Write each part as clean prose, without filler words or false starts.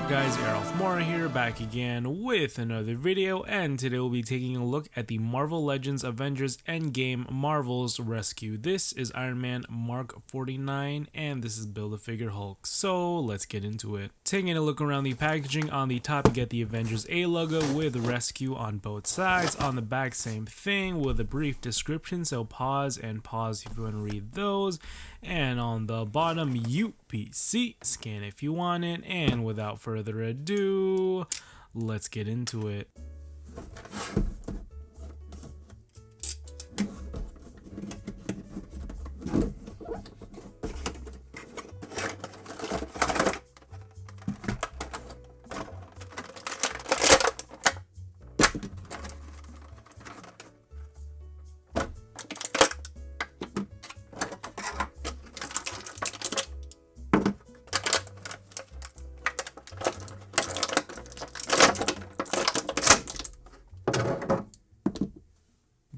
up guys, Arolf here, back again with another video, and today we'll be taking a look at the Marvel Legends Avengers Endgame Marvel's Rescue. This is Iron Man Mark 49 and this is Build-A-Figure Hulk, so let's get into it. Taking a look around the packaging, on the top you get the Avengers A logo with Rescue on both sides. On the back, same thing with a brief description, so pause if you want to read those. And on the bottom, UPC, scan if you want it. And without further ado, let's get into it.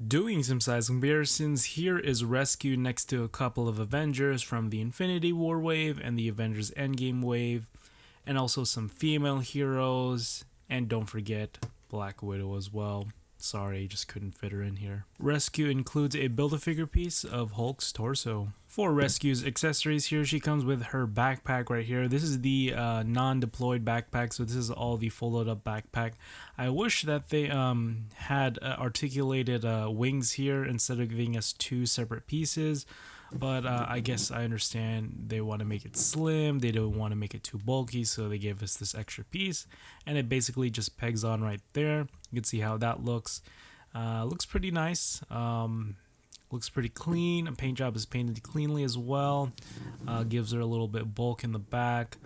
Doing some size comparisons, here is Rescue next to a couple of Avengers from the Infinity War wave and the Avengers Endgame wave, and also some female heroes, and don't forget Black Widow as well. Sorry, just couldn't fit her in here. Rescue includes a Build-A-Figure piece of Hulk's torso. For Rescue's accessories, here she comes with her backpack right here. This is the non-deployed backpack, so this is all the folded up backpack. I wish that they had articulated wings here instead of giving us two separate pieces, but I guess I understand they want to make it slim, they don't want to make it too bulky, so they gave us this extra piece, and it basically just pegs on right there. You can see how that looks. Looks pretty nice. Looks pretty clean. Paint job is painted cleanly as well. Gives her a little bit bulk in the back.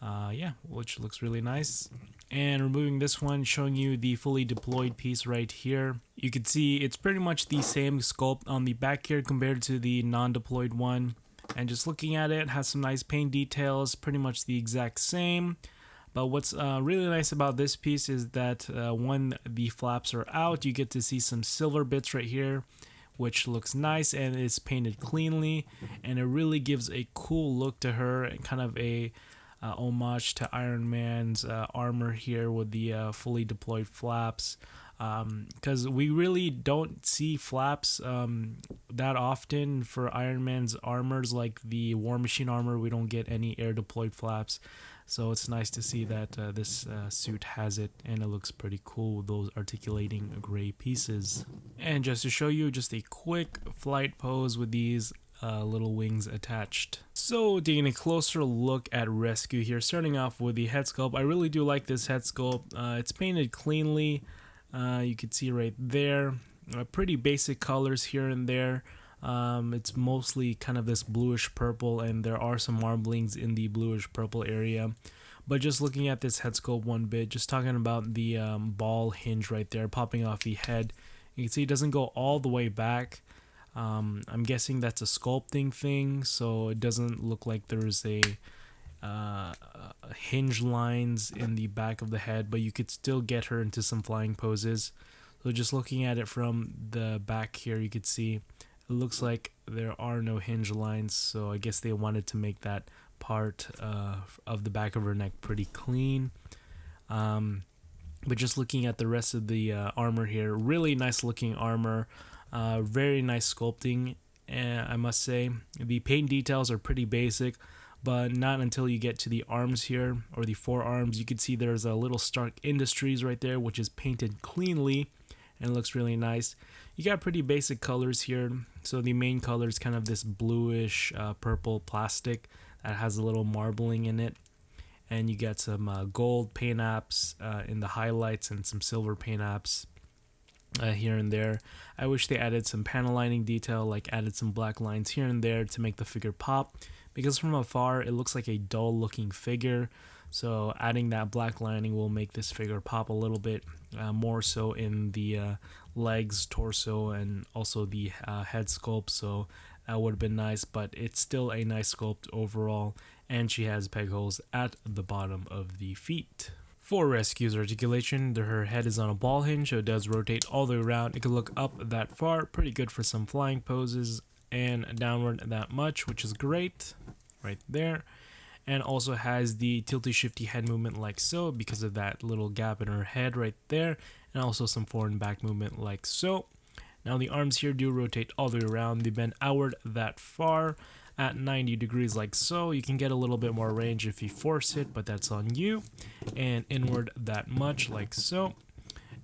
Yeah, which looks really nice. And removing this one, showing you the fully deployed piece right here. You can see it's pretty much the same sculpt on the back here compared to the non-deployed one. And just looking at it, has some nice paint details, pretty much the exact same. But what's really nice about this piece is that when the flaps are out, you get to see some silver bits right here, which looks nice and it's painted cleanly, and it really gives a cool look to her and kind of a homage to Iron Man's armor here with the fully deployed flaps, because we really don't see flaps that often for Iron Man's armors. Like the War Machine armor, we don't get any air deployed flaps, so it's nice to see that this suit has it, and it looks pretty cool with those articulating gray pieces. And just to show you just a quick flight pose with these little wings attached. So taking a closer look at Rescue here, starting off with the head sculpt. I really do like this head sculpt. It's painted cleanly. You can see right there, pretty basic colors here and there. It's mostly kind of this bluish purple, and there are some marblings in the bluish purple area. But just looking at this head sculpt one bit, just talking about the ball hinge right there popping off the head, you can see it doesn't go all the way back. I'm guessing that's a sculpting thing, so it doesn't look like there's a hinge lines in the back of the head, but you could still get her into some flying poses. So just looking at it from the back here, you could see it looks like there are no hinge lines, so I guess they wanted to make that part of the back of her neck pretty clean. But just looking at the rest of the armor here, really nice looking armor. Very nice sculpting, I must say. The paint details are pretty basic, but not until you get to the arms here, or the forearms. You can see there's a little Stark Industries right there, which is painted cleanly, and it looks really nice. You got pretty basic colors here. So the main color is kind of this bluish purple plastic that has a little marbling in it. And you got some gold paint apps in the highlights and some silver paint apps here and there. I wish they added some panel lining detail, like added some black lines here and there to make the figure pop, because from afar it looks like a dull looking figure. So adding that black lining will make this figure pop a little bit more so in the legs, torso, and also the head sculpt. So that would have been nice, but it's still a nice sculpt overall, and she has peg holes at the bottom of the feet. For Rescue's articulation, her head is on a ball hinge, so it does rotate all the way around. It can look up that far, pretty good for some flying poses, and downward that much, which is great right there. and also has the tilty shifty head movement like so because of that little gap in her head right there, and also some forward and back movement like so. Now the arms here do rotate all the way around. They bend outward that far at 90 degrees like so. You can get a little bit more range if you force it, but that's on you. And inward that much like so.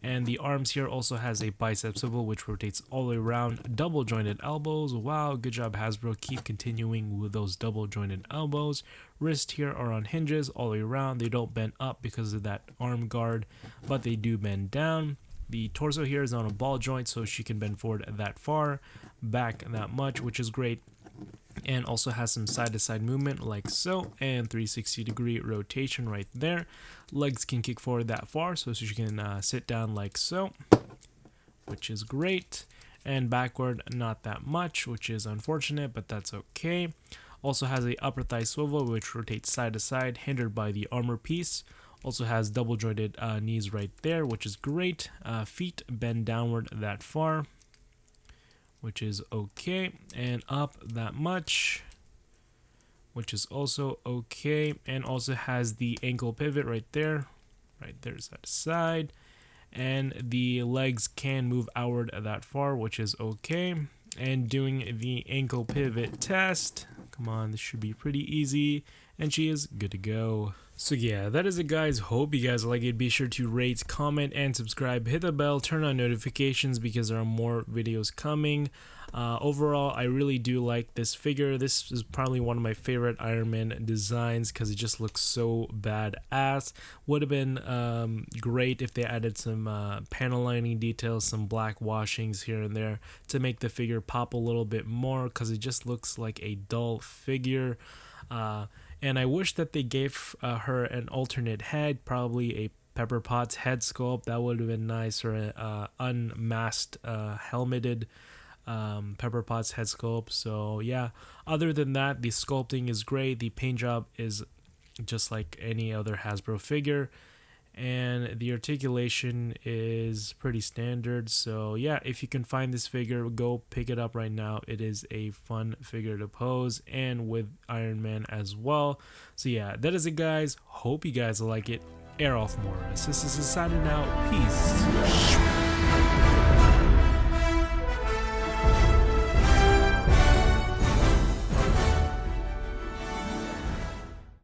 And the arms here also has a bicep swivel which rotates all the way around. Double jointed elbows. Wow, good job Hasbro. Keep continuing with those double jointed elbows. Wrists here are on hinges all the way around. They don't bend up because of that arm guard, but they do bend down. The torso here is on a ball joint, so she can bend forward that far, back that much, which is great. And also has some side-to-side movement like so, and 360-degree rotation right there. Legs can kick forward that far, so she can sit down like so, which is great. And backward, not that much, which is unfortunate, but that's okay. Also has a upper thigh swivel, which rotates side to side, hindered by the armor piece. Also has double jointed knees right there, which is great. Feet bend downward that far, which is okay, and up that much, which is also okay. And also has the ankle pivot right there side to side, and the legs can move outward that far, which is okay. And doing the ankle pivot test, come on, this should be pretty easy, and she is good to go. So yeah, that is it guys. Hope you guys like it. Be sure to rate, comment, and subscribe. Hit the bell, turn on notifications because there are more videos coming. Overall, I really do like this figure. This is probably one of my favorite Iron Man designs because it just looks so badass. Would have been great if they added some panel lining details, some black washings here and there to make the figure pop a little bit more because it just looks like a dull figure. And I wish that they gave her an alternate head, probably a Pepper Potts head sculpt. That would have been nice, or an unmasked, helmeted Pepper Potts head sculpt. So yeah, other than that, the sculpting is great. The paint job is just like any other Hasbro figure, and the articulation is pretty standard. So yeah, if you can find this figure, go pick it up right now. It is a fun figure to pose, and with Iron Man as well. So yeah, that is it guys. Hope you guys like it. Arolf Morris, this is signing out. Peace.